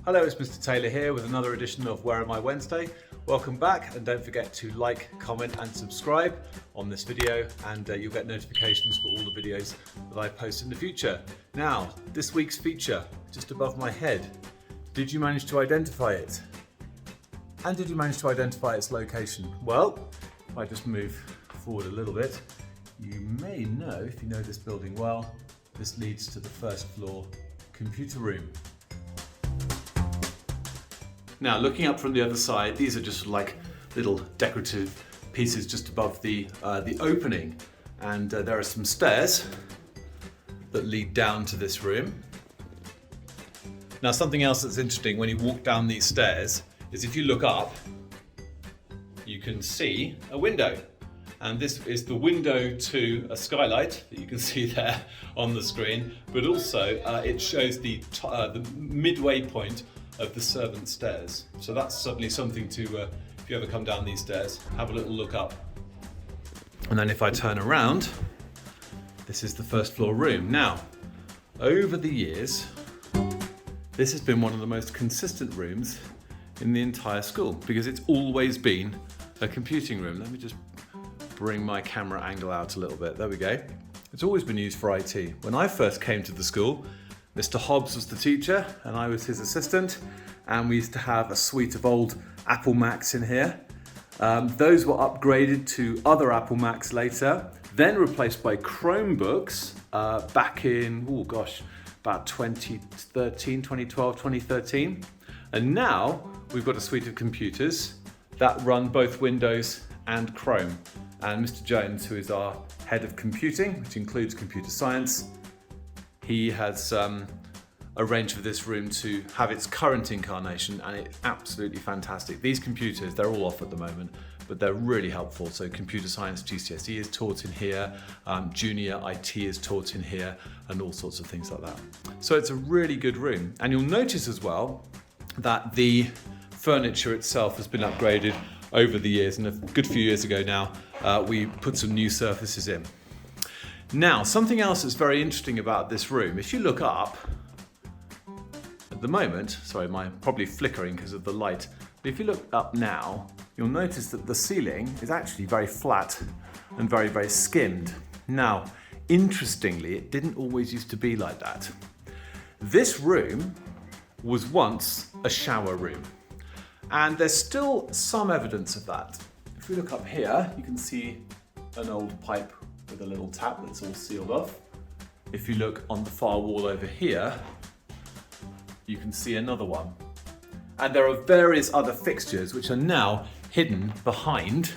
Hello, it's Mr. Taylor here with another edition of Where Am I Wednesday. Welcome back, and don't forget to like, comment and subscribe on this video, and you'll get notifications for all the videos that I post in the future. Now, this week's feature, just above my head. Did you manage to identify it? And did you manage to identify its location? Well, if I just move forward a little bit, you may know, if you know this building well, this leads to the first floor computer room. Now, looking up from the other side, these are just like little decorative pieces just above the opening. And there are some stairs that lead down to this room. Now, something else that's interesting when you walk down these stairs is if you look up, you can see a window. And this is the window to a skylight that you can see there on the screen, but also it shows the midway point of the servant stairs. So that's certainly something to, if you ever come down these stairs, have a little look up. And then if I turn around, this is the first floor room. Now, over the years, this has been one of the most consistent rooms in the entire school because it's always been a computing room. Let me just bring my camera angle out a little bit. There we go. It's always been used for IT. When I first came to the school, Mr. Hobbs was the teacher and I was his assistant, and we used to have a suite of old Apple Macs in here. Those were upgraded to other Apple Macs later, then replaced by Chromebooks back in, about 2013, 2012, 2013. And now we've got a suite of computers that run both Windows and Chrome. And Mr. Jones, who is our head of computing, which includes computer science, he has arranged for this room to have its current incarnation, and it's absolutely fantastic. These computers, they're all off at the moment, but they're really helpful. So computer science GCSE is taught in here, junior IT is taught in here, and all sorts of things like that. So it's a really good room. And you'll notice as well that the furniture itself has been upgraded over the years, and a good few years ago now, we put some new surfaces in. Now, something else that's very interesting about this room, if you look up, at the moment, sorry, I'm probably flickering because of the light, but if you look up now, you'll notice that the ceiling is actually very flat and very, very skimmed. Now, interestingly, it didn't always used to be like that. This room was once a shower room, and there's still some evidence of that. If we look up here, you can see an old pipe with a little tap that's all sealed off. If you look on the far wall over here, you can see another one. And there are various other fixtures which are now hidden behind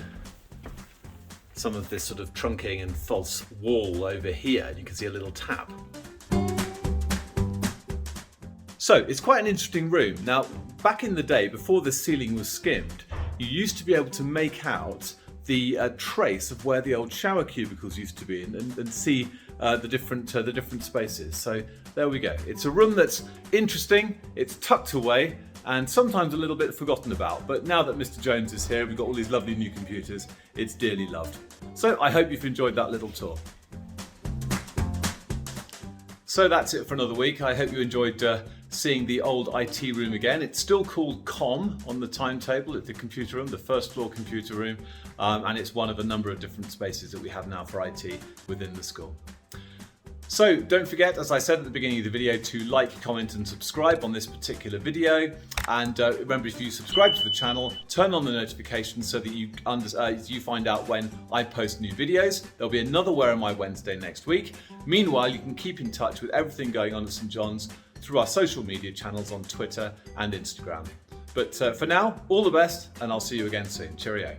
some of this sort of trunking and false wall over here. You can see a little tap. So it's quite an interesting room. Now, back in the day, before the ceiling was skimmed, you used to be able to make out the trace of where the old shower cubicles used to be and see the different spaces. So there we go. It's a room that's interesting, it's tucked away, and sometimes a little bit forgotten about. But now that Mr. Jones is here, we've got all these lovely new computers, it's dearly loved. So I hope you've enjoyed that little tour. So that's it for another week. I hope you enjoyed seeing the old IT room again. It's still called COM on the timetable. It's the computer room, the first floor computer room, and it's one of a number of different spaces that we have now for IT within the school. So don't forget, as I said at the beginning of the video, to like, comment and subscribe on this particular video. And remember, if you subscribe to the channel, turn on the notifications so that you find out when I post new videos. There'll be another Where Am I Wednesday next week. Meanwhile, you can keep in touch with everything going on at St John's through our social media channels on Twitter and Instagram. But for now, all the best, and I'll see you again soon. Cheerio.